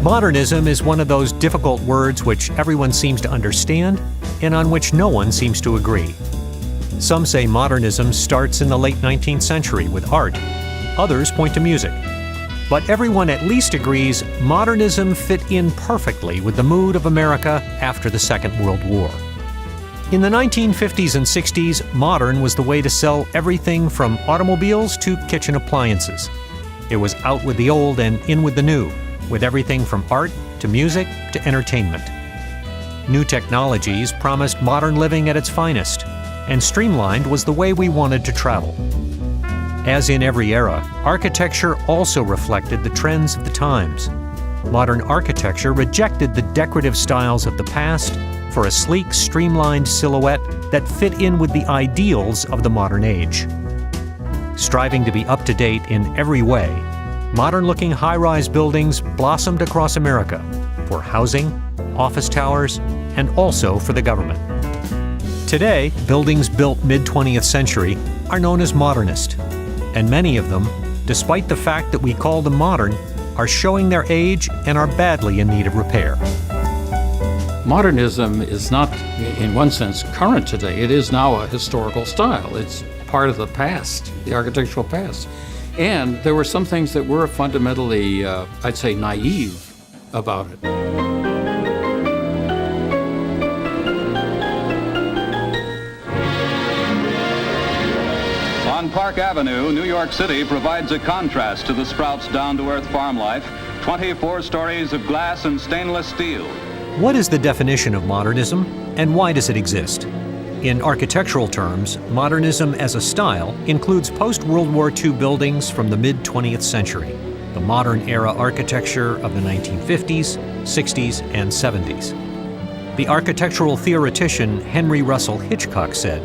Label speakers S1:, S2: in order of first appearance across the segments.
S1: Modernism is one of those difficult words which everyone seems to understand and on which no one seems to agree. Some say modernism starts in the late 19th century with art. Others point to music. But everyone at least agrees modernism fit in perfectly with the mood of America after the Second World War. In the 1950s and 60s, modern was the way to sell everything from automobiles to kitchen appliances. It was out with the old and in with the new, with everything from art to music to entertainment. New technologies promised modern living at its finest, and streamlined was the way we wanted to travel. As in every era, architecture also reflected the trends of the times. Modern architecture rejected the decorative styles of the past for a sleek, streamlined silhouette that fit in with the ideals of the modern age. Striving to be up to date in every way, modern-looking high-rise buildings blossomed across America for housing, office towers, and also for the government. Today, buildings built mid-20th century are known as modernist, and many of them, despite the fact that we call them modern, are showing their age and are badly in need of repair.
S2: Modernism is not, in one sense, current today. It is now a historical style. It's part of the past, the architectural past. And there were some things that were fundamentally, I'd say, naive about it.
S3: On Park Avenue, New York City provides a contrast to the Sprouts down-to-earth farm life. 24 stories of glass and stainless steel.
S1: What is the definition of modernism, and why does it exist? In architectural terms, modernism as a style includes post-World War II buildings from the mid-20th century, the modern-era architecture of the 1950s, 60s, and 70s. The architectural theoretician Henry Russell Hitchcock said,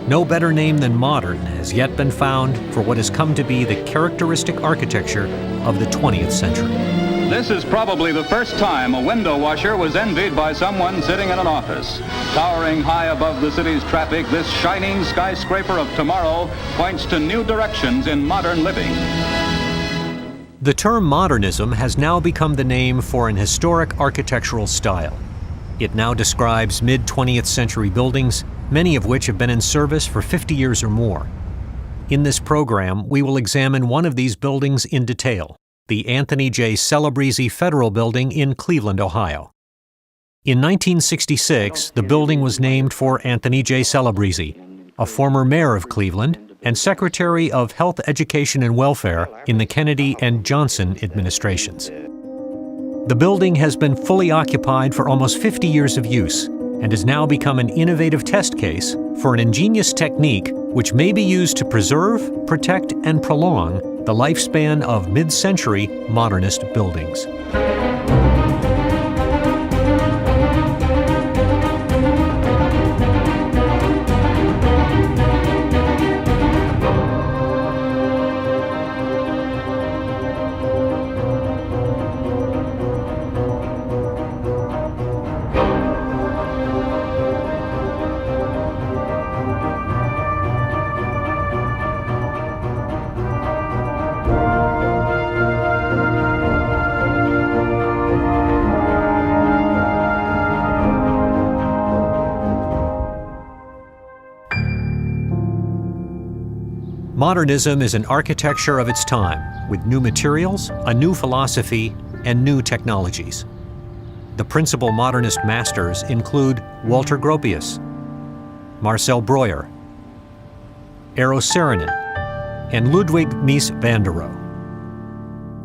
S1: "No better name than modern has yet been found for what has come to be the characteristic architecture of the 20th century."
S3: This is probably the first time a window washer was envied by someone sitting in an office. Towering high above the city's traffic, this shining skyscraper of tomorrow points to new directions in modern living.
S1: The term modernism has now become the name for an historic architectural style. It now describes mid-20th century buildings, many of which have been in service for 50 years or more. In this program, we will examine one of these buildings in detail, the Anthony J. Celebrezze Federal Building in Cleveland, Ohio. In 1966, the building was named for Anthony J. Celebrezze, a former mayor of Cleveland and Secretary of Health, Education, and Welfare in the Kennedy and Johnson administrations. The building has been fully occupied for almost 50 years of use and has now become an innovative test case for an ingenious technique which may be used to preserve, protect, and prolong the lifespan of mid-century modernist buildings. Modernism is an architecture of its time, with new materials, a new philosophy, and new technologies. The principal modernist masters include Walter Gropius, Marcel Breuer, Eero Saarinen, and Ludwig Mies van der Rohe.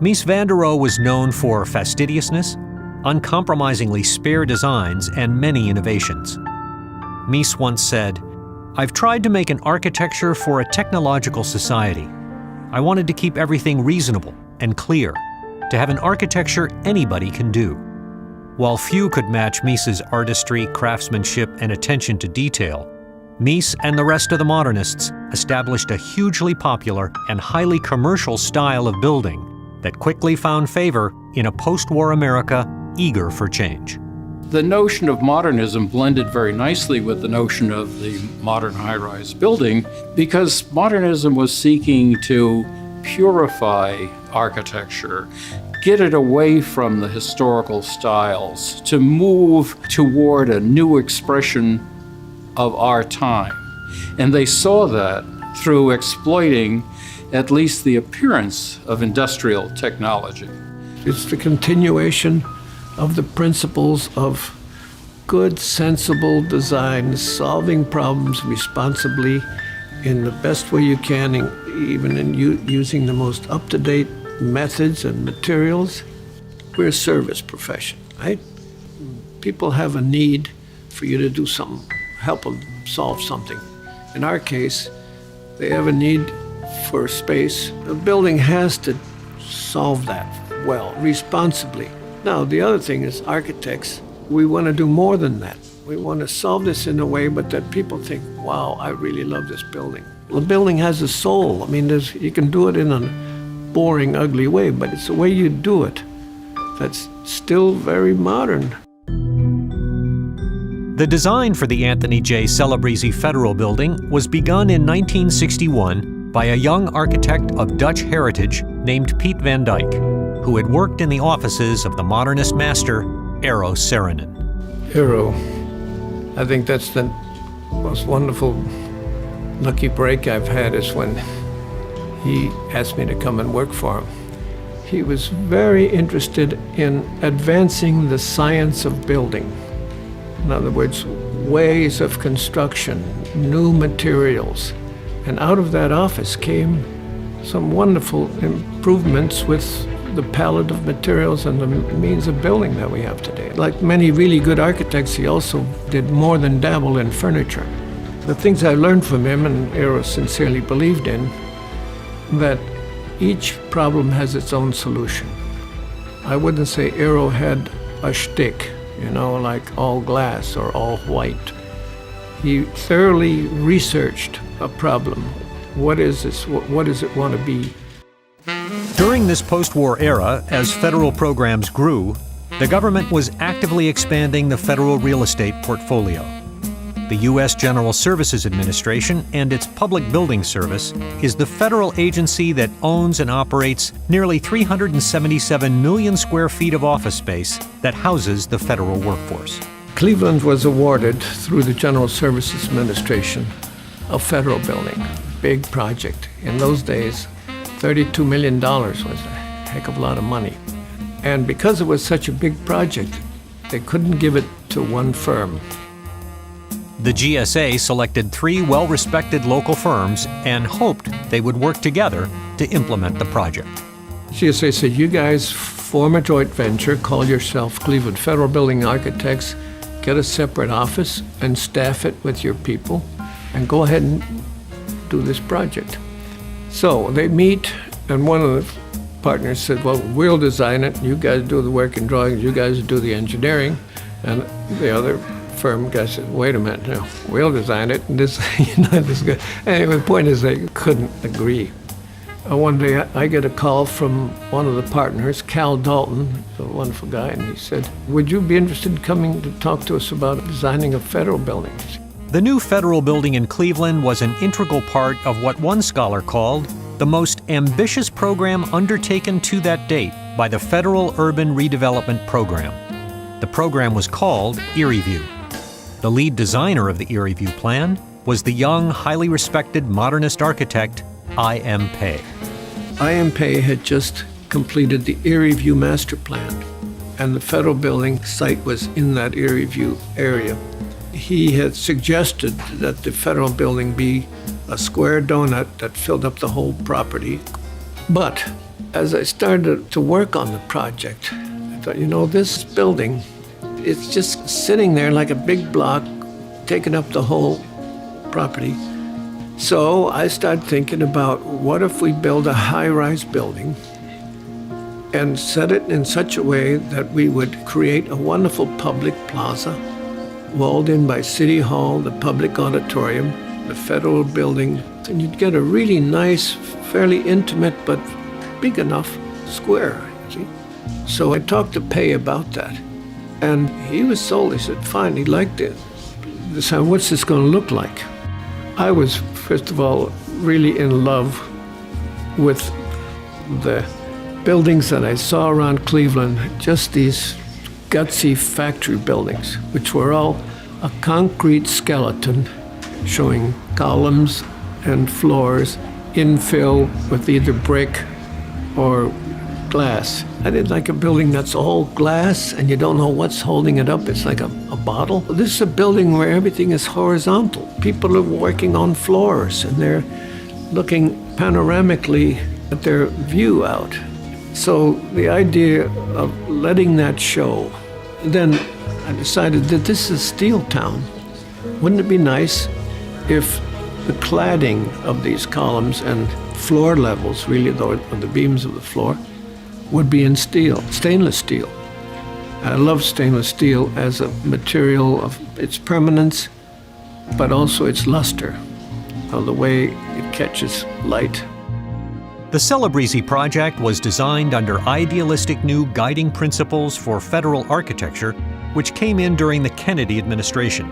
S1: Mies van der Rohe was known for fastidiousness, uncompromisingly spare designs, and many innovations. Mies once said, "I've tried to make an architecture for a technological society. I wanted to keep everything reasonable and clear, to have an architecture anybody can do." While few could match Mies's artistry, craftsmanship, and attention to detail, Mies and the rest of the modernists established a hugely popular and highly commercial style of building that quickly found favor in a post-war America eager for change.
S2: The notion of modernism blended very nicely with the notion of the modern high-rise building because modernism was seeking to purify architecture, get it away from the historical styles, to move toward a new expression of our time. And they saw that through exploiting at least the appearance of industrial technology.
S4: It's the continuation of the principles of good, sensible design, solving problems responsibly in the best way you can, even in using the most up-to-date methods and materials. We're a service profession, right? People have a need for you to do something, help them solve something. In our case, they have a need for space. A building has to solve that well, responsibly. Now, the other thing is architects, we want to do more than that. We want to solve this in a way, but that people think, wow, I really love this building. The building has a soul. I mean, you can do it in a boring, ugly way, but it's the way you do it that's still very modern.
S1: The design for the Anthony J. Celebrezze Federal Building was begun in 1961 by a young architect of Dutch heritage named Piet van Dyck, who had worked in the offices of the modernist master, Eero Saarinen.
S4: Eero, I think that's the most wonderful lucky break I've had is when he asked me to come and work for him. He was very interested in advancing the science of building. In other words, ways of construction, new materials. And out of that office came some wonderful improvements with the palette of materials and the means of building that we have today. Like many really good architects, he also did more than dabble in furniture. The things I learned from him, and Eero sincerely believed in, that each problem has its own solution. I wouldn't say Eero had a shtick, like all glass or all white. He thoroughly researched a problem. What is this? What does it want to be?
S1: During this post-war era, as federal programs grew, the government was actively expanding the federal real estate portfolio. The U.S. General Services Administration and its Public Building Service is the federal agency that owns and operates nearly 377 million square feet of office space that houses the federal workforce.
S4: Cleveland was awarded, through the General Services Administration, a federal building, big project. In those days, $32 million was a heck of a lot of money. And because it was such a big project, they couldn't give it to one firm.
S1: The GSA selected 3 well-respected local firms and hoped they would work together to implement the project.
S4: GSA said, you guys form a joint venture, call yourself Cleveland Federal Building Architects, get a separate office and staff it with your people, and go ahead and do this project. So they meet, and one of the partners said, well, we'll design it, you guys do the work and drawings, you guys do the engineering, and the other firm guy said, wait a minute, no, we'll design it, and this, this guy. Anyway, the point is they couldn't agree. One day I get a call from one of the partners, Cal Dalton, a wonderful guy, and he said, would you be interested in coming to talk to us about designing a federal building?
S1: The new federal building in Cleveland was an integral part of what one scholar called the most ambitious program undertaken to that date by the Federal Urban Redevelopment Program. The program was called Erie View. The lead designer of the Erie View plan was the young, highly respected modernist architect, I.M. Pei.
S4: I.M. Pei had just completed the Erie View master plan, and the federal building site was in that Erie View area. He had suggested that the federal building be a square donut that filled up the whole property. But as I started to work on the project, I thought, this building, it's just sitting there like a big block, taking up the whole property. So I started thinking about what if we build a high-rise building and set it in such a way that we would create a wonderful public plaza, walled in by City Hall, the public auditorium, the federal building, and you'd get a really nice, fairly intimate, but big enough square, you see. So I talked to Pei about that, and he was sold. He said, fine, he liked it. So what's this going to look like? I was, first of all, really in love with the buildings that I saw around Cleveland, just these gutsy factory buildings, which were all a concrete skeleton showing columns and floors, infill with either brick or glass. I didn't like a building that's all glass and you don't know what's holding it up. It's like a bottle. This is a building where everything is horizontal. People are working on floors and they're looking panoramically at their view out. So the idea of letting that show, then I decided that this is steel town. Wouldn't it be nice if the cladding of these columns and floor levels, really though, of the beams of the floor, would be in steel, stainless steel. I love stainless steel as a material of its permanence, but also its luster, of the way it catches light.
S1: The Celebrezze project was designed under idealistic new guiding principles for federal architecture, which came in during the Kennedy administration.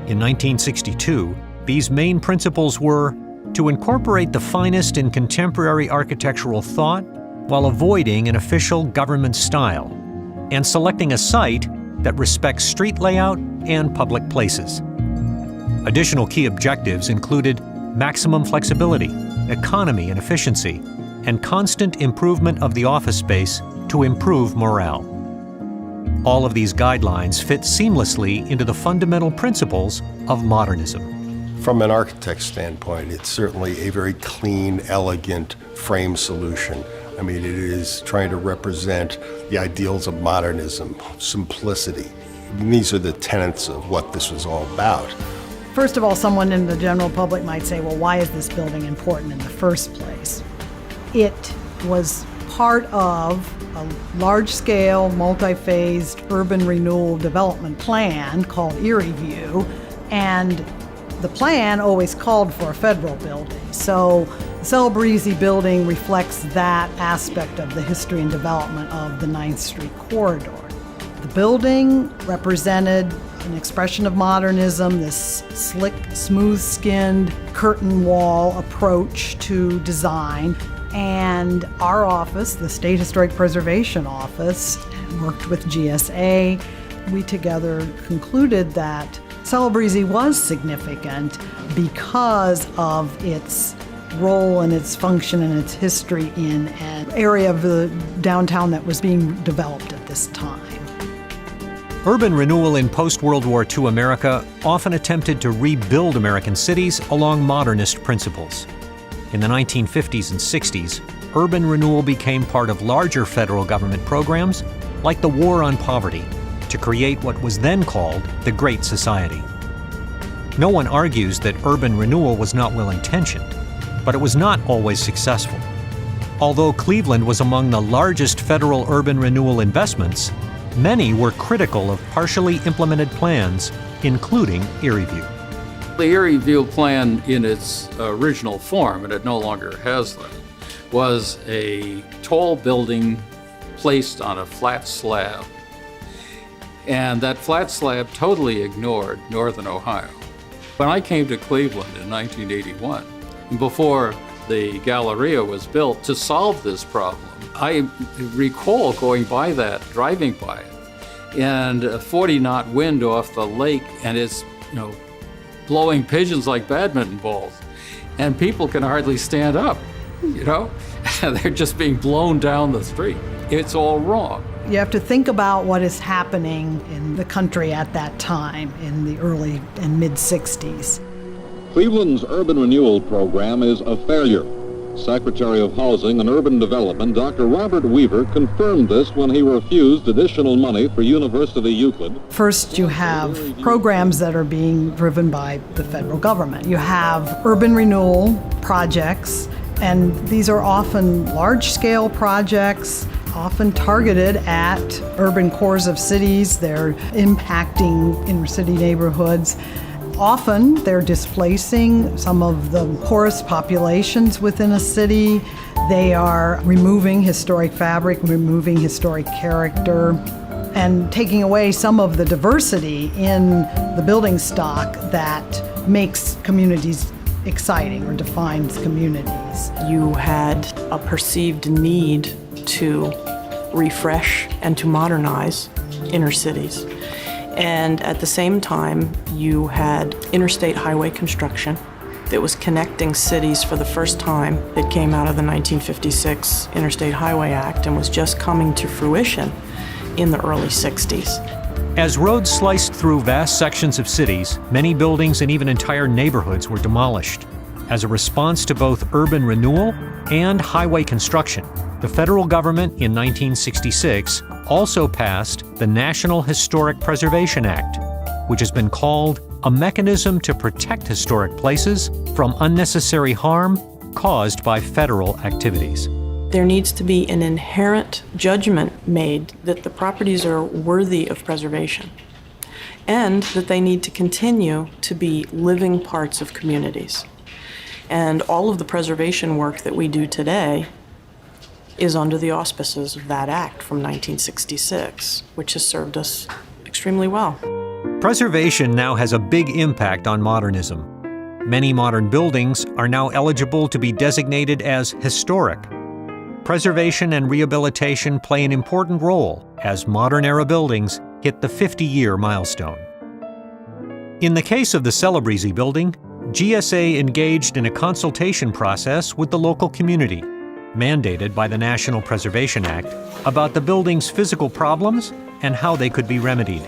S1: In 1962, these main principles were to incorporate the finest in contemporary architectural thought while avoiding an official government style, and selecting a site that respects street layout and public places. Additional key objectives included maximum flexibility, economy and efficiency, and constant improvement of the office space to improve morale. All of these guidelines fit seamlessly into the fundamental principles of modernism.
S5: From an architect's standpoint, it's certainly a very clean, elegant frame solution. I mean, it is trying to represent the ideals of modernism, simplicity. And these are the tenets of what this was all about.
S6: First of all, someone in the general public might say, well, why is this building important in the first place? It was part of a large-scale, multi-phased urban renewal development plan called Erie View, and the plan always called for a federal building. So the Celebrezze building reflects that aspect of the history and development of the 9th Street corridor. The building represented an expression of modernism, this slick, smooth-skinned curtain wall approach to design. And our office, the State Historic Preservation Office, worked with GSA. We together concluded that Celebrezze was significant because of its role and its function and its history in an area of the downtown that was being developed at this time.
S1: Urban renewal in post-World War II America often attempted to rebuild American cities along modernist principles. In the 1950s and 60s, urban renewal became part of larger federal government programs like the War on Poverty to create what was then called the Great Society. No one argues that urban renewal was not well-intentioned, but it was not always successful. Although Cleveland was among the largest federal urban renewal investments, many were critical of partially implemented plans, including Erie View.
S2: The Erie View plan in its original form, and it no longer has that, was a tall building placed on a flat slab. And that flat slab totally ignored northern Ohio. When I came to Cleveland in 1981, before the Galleria was built to solve this problem, I recall going by that, driving by it, and a 40-knot wind off the lake, and it's, blowing pigeons like badminton balls. And people can hardly stand up, They're just being blown down the street. It's all wrong.
S6: You have to think about what is happening in the country at that time, in the early and mid-60s.
S7: Cleveland's urban renewal program is a failure. Secretary of Housing and Urban Development, Dr. Robert Weaver, confirmed this when he refused additional money for University Euclid.
S6: First, you have programs that are being driven by the federal government. You have urban renewal projects, and these are often large-scale projects, often targeted at urban cores of cities. They're impacting inner-city neighborhoods. Often, they're displacing some of the poorest populations within a city. They are removing historic fabric, removing historic character, and taking away some of the diversity in the building stock that makes communities exciting or defines communities.
S8: You had a perceived need to refresh and to modernize inner cities. And at the same time, you had interstate highway construction that was connecting cities for the first time. It came out of the 1956 Interstate Highway Act and was just coming to fruition in the early 60s.
S1: As roads sliced through vast sections of cities, many buildings and even entire neighborhoods were demolished. As a response to both urban renewal and highway construction, the federal government in 1966 also passed the National Historic Preservation Act, which has been called a mechanism to protect historic places from unnecessary harm caused by federal activities.
S8: There needs to be an inherent judgment made that the properties are worthy of preservation and that they need to continue to be living parts of communities. And all of the preservation work that we do today is under the auspices of that act from 1966, which has served us extremely well.
S1: Preservation now has a big impact on modernism. Many modern buildings are now eligible to be designated as historic. Preservation and rehabilitation play an important role as modern-era buildings hit the 50-year milestone. In the case of the Celebrezze building, GSA engaged in a consultation process with the local community, mandated by the National Preservation Act, about the building's physical problems and how they could be remedied.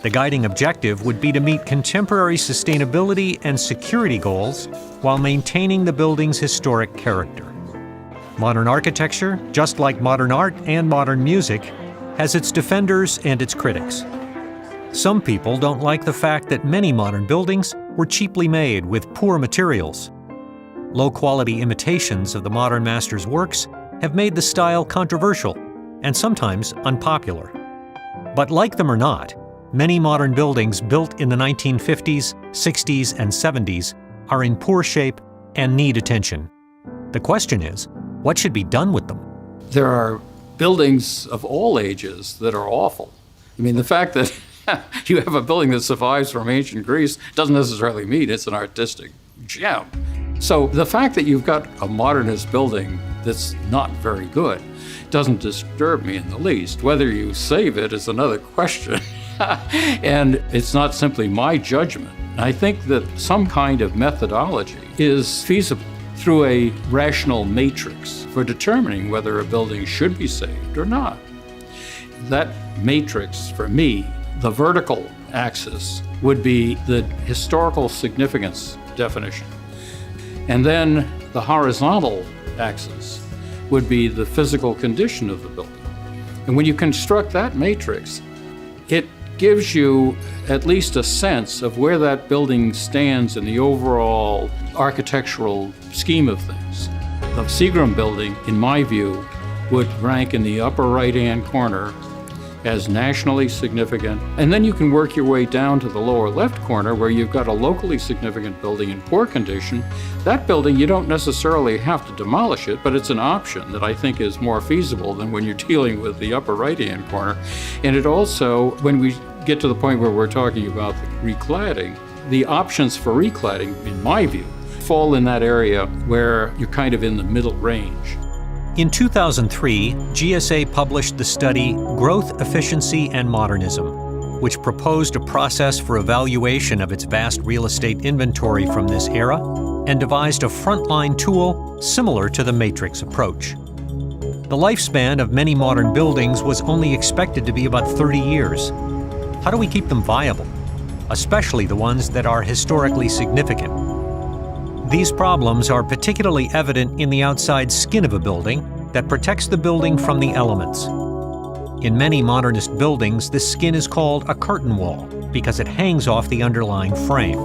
S1: The guiding objective would be to meet contemporary sustainability and security goals while maintaining the building's historic character. Modern architecture, just like modern art and modern music, has its defenders and its critics. Some people don't like the fact that many modern buildings were cheaply made with poor materials. Low-quality imitations of the modern master's works have made the style controversial and sometimes unpopular. But like them or not, many modern buildings built in the 1950s, 60s, and 70s are in poor shape and need attention. The question is, what should be done with them?
S2: There are buildings of all ages that are awful. I mean, the fact that you have a building that survives from ancient Greece doesn't necessarily mean it's an artistic gem. So the fact that you've got a modernist building that's not very good doesn't disturb me in the least. Whether you save it is another question. And it's not simply my judgment. I think that some kind of methodology is feasible through a rational matrix for determining whether a building should be saved or not. That matrix, for me, the vertical axis would be the historical significance definition. And then the horizontal axis would be the physical condition of the building. And when you construct that matrix, it gives you at least a sense of where that building stands in the overall architectural scheme of things. The Seagram building, in my view, would rank in the upper right-hand corner as nationally significant. And then you can work your way down to the lower left corner where you've got a locally significant building in poor condition. That building, you don't necessarily have to demolish it, but it's an option that I think is more feasible than when you're dealing with the upper right-hand corner. And it also, when we get to the point where we're talking about the recladding, the options for recladding, in my view, fall in that area where you're kind of in the middle range.
S1: In 2003, GSA published the study Growth, Efficiency, and Modernism, which proposed a process for evaluation of its vast real estate inventory from this era and devised a frontline tool similar to the matrix approach. The lifespan of many modern buildings was only expected to be about 30 years. How do we keep them viable, especially the ones that are historically significant? These problems are particularly evident in the outside skin of a building that protects the building from the elements. In many modernist buildings, this skin is called a curtain wall because it hangs off the underlying frame.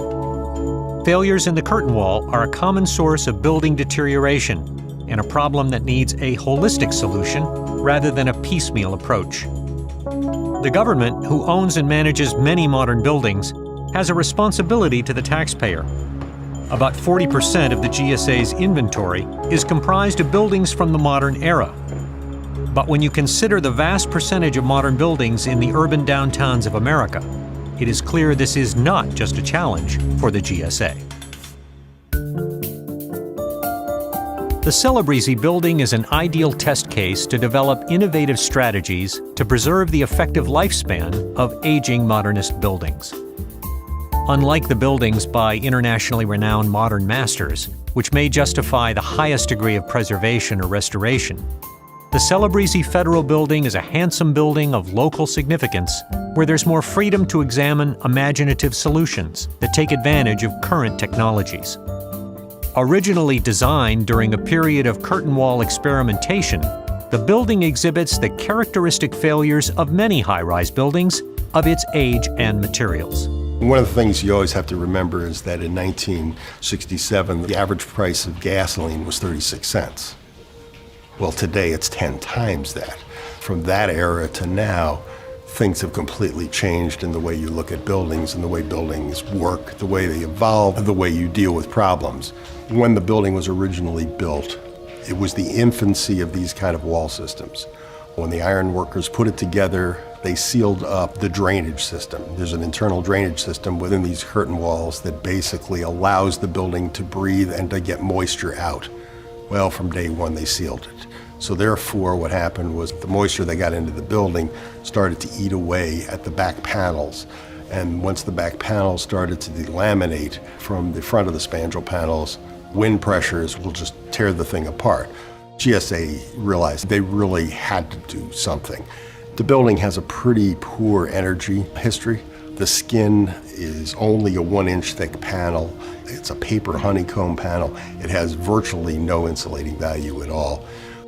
S1: Failures in the curtain wall are a common source of building deterioration and a problem that needs a holistic solution rather than a piecemeal approach. The government, who owns and manages many modern buildings, has a responsibility to the taxpayer. About 40% of the GSA's inventory is comprised of buildings from the modern era. But when you consider the vast percentage of modern buildings in the urban downtowns of America, it is clear this is not just a challenge for the GSA. The Celebrezze building is an ideal test case to develop innovative strategies to preserve the effective lifespan of aging modernist buildings. Unlike the buildings by internationally renowned modern masters, which may justify the highest degree of preservation or restoration, the Celebrezze Federal Building is a handsome building of local significance where there's more freedom to examine imaginative solutions that take advantage of current technologies. Originally designed during a period of curtain wall experimentation, the building exhibits the characteristic failures of many high-rise buildings of its age and materials.
S5: One of the things you always have to remember is that in 1967, the average price of gasoline was 36 cents. Well, today it's 10 times that. From that era to now, things have completely changed in the way you look at buildings and the way buildings work, the way they evolve, the way you deal with problems. When the building was originally built, it was the infancy of these kind of wall systems. When the iron workers put it together, they sealed up the drainage system. There's an internal drainage system within these curtain walls that basically allows the building to breathe and to get moisture out. Well, from day one, they sealed it. So therefore, what happened was the moisture that got into the building started to eat away at the back panels. And once the back panels started to delaminate from the front of the spandrel panels, wind pressures will just tear the thing apart. GSA realized they really had to do something. The building has a pretty poor energy history. The skin is only a 1-inch thick panel. It's a paper honeycomb panel. It has virtually no insulating value at all.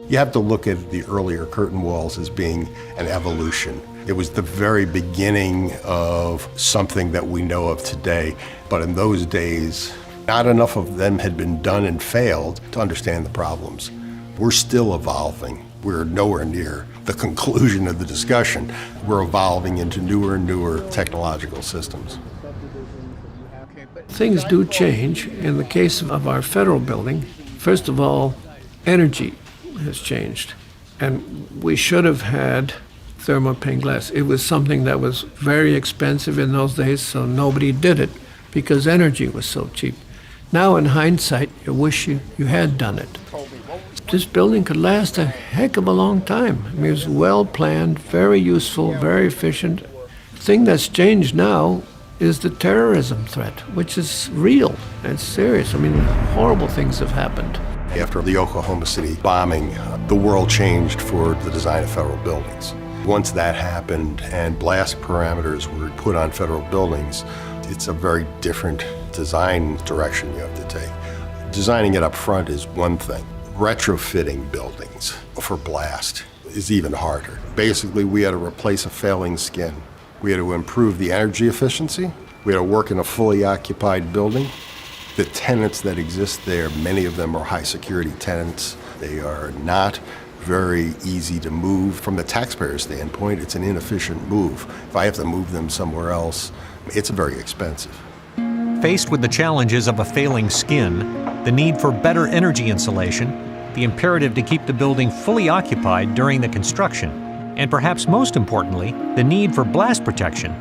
S5: You have to look at the earlier curtain walls as being an evolution. It was the very beginning of something that we know of today, but in those days, not enough of them had been done and failed to understand the problems. We're still evolving. We're nowhere near the conclusion of the discussion. We're evolving into newer and newer technological systems.
S4: Things do change. In the case of our federal building, first of all, energy has changed. And we should have had thermopane glass. It was something that was very expensive in those days, so nobody did it because energy was so cheap. Now, in hindsight, you wish you had done it. This building could last a heck of a long time. I mean, it was well planned, very useful, very efficient. The thing that's changed now is the terrorism threat, which is real and serious. I mean, horrible things have happened.
S5: After the Oklahoma City bombing, the world changed for the design of federal buildings. Once that happened and blast parameters were put on federal buildings, it's a very different design direction you have to take. Designing it up front is one thing. Retrofitting buildings for blast is even harder. Basically, we had to replace a failing skin. We had to improve the energy efficiency. We had to work in a fully occupied building. The tenants that exist there, many of them are high security tenants. They are not very easy to move. From the taxpayer standpoint, it's an inefficient move. If I have to move them somewhere else, it's very expensive.
S1: Faced with the challenges of a failing skin, the need for better energy insulation, the imperative to keep the building fully occupied during the construction, and perhaps most importantly, the need for blast protection,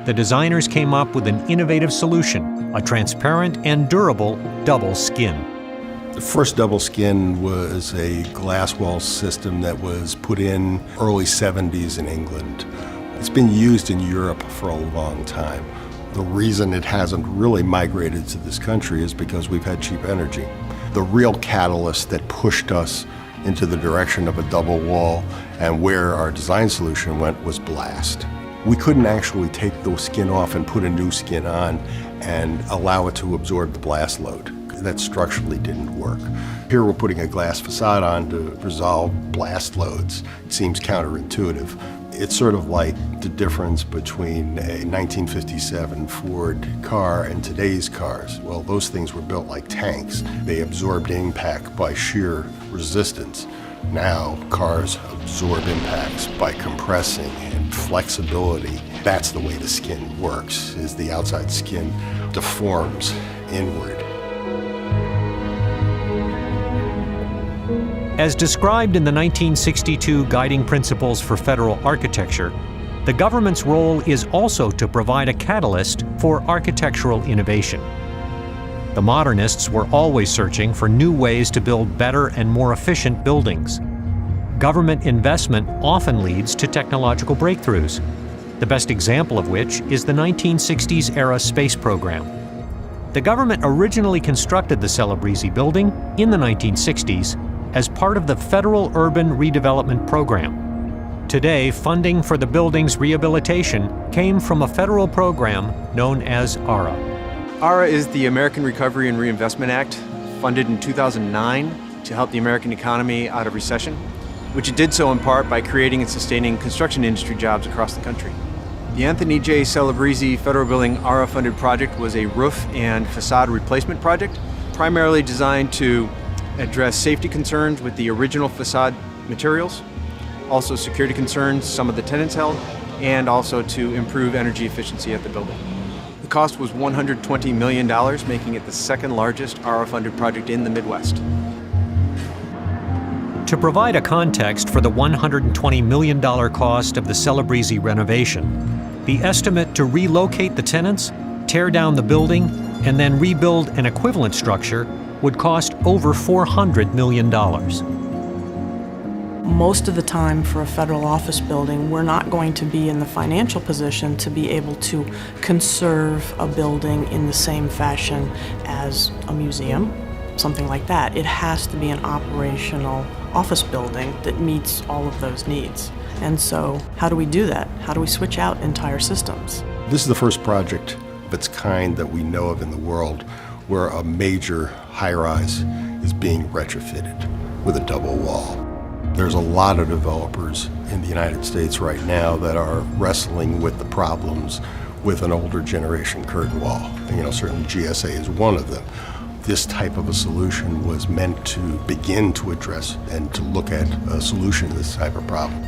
S1: the designers came up with an innovative solution, a transparent and durable double skin.
S5: The first double skin was a glass wall system that was put in early 70s in England. It's been used in Europe for a long time. The reason it hasn't really migrated to this country is because we've had cheap energy. The real catalyst that pushed us into the direction of a double wall and where our design solution went was blast. We couldn't actually take the skin off and put a new skin on and allow it to absorb the blast load. That structurally didn't work. Here we're putting a glass facade on to resolve blast loads. It seems counterintuitive. It's sort of like the difference between a 1957 Ford car and today's cars. Well, those things were built like tanks. They absorbed impact by sheer resistance. Now, cars absorb impacts by compressing and flexibility. That's the way the skin works, is the outside skin deforms inward.
S1: As described in the 1962 Guiding Principles for Federal Architecture, the government's role is also to provide a catalyst for architectural innovation. The modernists were always searching for new ways to build better and more efficient buildings. Government investment often leads to technological breakthroughs, the best example of which is the 1960s Aerospace Program. The government originally constructed the Celebrezze building in the 1960s as part of the Federal Urban Redevelopment Program. Today, funding for the building's rehabilitation came from a federal program known as ARA.
S9: ARA is the American Recovery and Reinvestment Act, funded in 2009 to help the American economy out of recession, which it did so in part by creating and sustaining construction industry jobs across the country. The Anthony J. Celebrezze Federal Building ARA-funded project was a roof and facade replacement project, primarily designed to address safety concerns with the original facade materials, also security concerns some of the tenants held, and also to improve energy efficiency at the building. The cost was $120 million, making it the second largest ARA-funded project in the Midwest.
S1: To provide a context for the $120 million cost of the Celebrezze renovation, the estimate to relocate the tenants, tear down the building, and then rebuild an equivalent structure would cost over $400 million.
S8: Most of the time for a federal office building, we're not going to be in the financial position to be able to conserve a building in the same fashion as a museum, something like that. It has to be an operational office building that meets all of those needs. And so how do we do that? How do we switch out entire systems?
S5: This is the first project of its kind that we know of in the world where a major high-rise is being retrofitted with a double wall. There's a lot of developers in the United States right now that are wrestling with the problems with an older generation curtain wall. And, certainly GSA is one of them. This type of a solution was meant to begin to address and to look at a solution to this type of problem.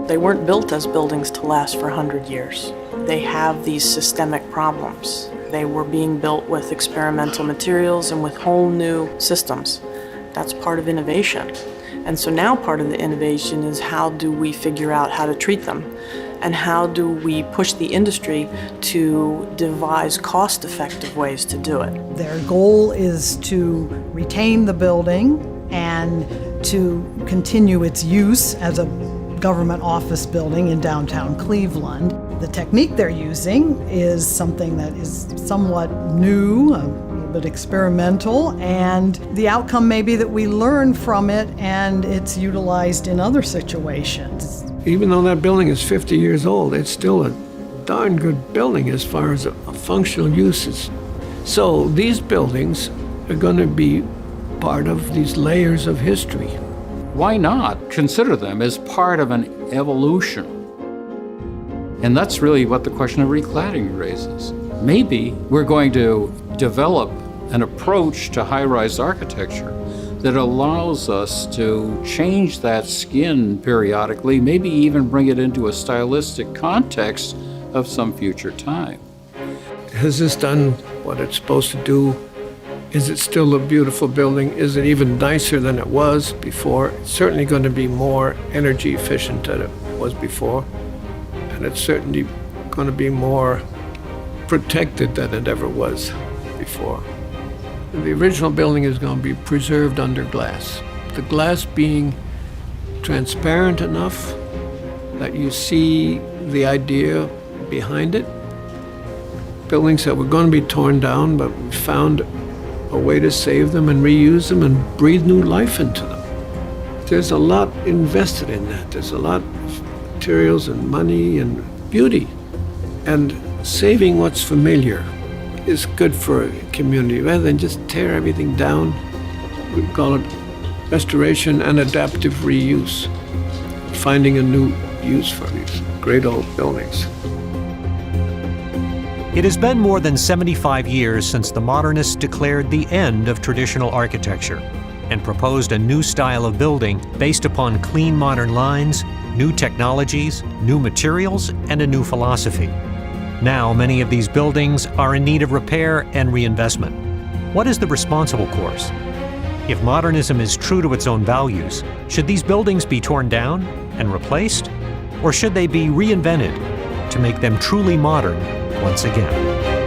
S8: They weren't built as buildings to last for 100 years. They have these systemic problems. They were being built with experimental materials and with whole new systems. That's part of innovation. And so now part of the innovation is how do we figure out how to treat them? And how do we push the industry to devise cost-effective ways to do it?
S6: Their goal is to retain the building and to continue its use as a government office building in downtown Cleveland. The technique they're using is something that is somewhat new, a little bit experimental, and the outcome may be that we learn from it and it's utilized in other situations.
S4: Even though that building is 50 years old, it's still a darn good building as far as a functional uses. So these buildings are going to be part of these layers of history.
S2: Why not consider them as part of an evolution? And that's really what the question of recladding raises. Maybe we're going to develop an approach to high-rise architecture that allows us to change that skin periodically, maybe even bring it into a stylistic context of some future time.
S4: Has this done what it's supposed to do? Is it still a beautiful building? Is it even nicer than it was before? It's certainly going to be more energy efficient than it was before. And it's certainly going to be more protected than it ever was before. The original building is going to be preserved under glass. The glass being transparent enough that you see the idea behind it. Buildings that were going to be torn down, but we found a way to save them and reuse them and breathe new life into them. There's a lot invested in that. There's a lot of materials and money and beauty. And saving what's familiar is good for a community. Rather than just tear everything down, we call it restoration and adaptive reuse. Finding a new use for these great old buildings.
S1: It has been more than 75 years since the modernists declared the end of traditional architecture and proposed a new style of building based upon clean modern lines, new technologies, new materials, and a new philosophy. Now, many of these buildings are in need of repair and reinvestment. What is the responsible course? If modernism is true to its own values, should these buildings be torn down and replaced? Or should they be reinvented to make them truly modern once again.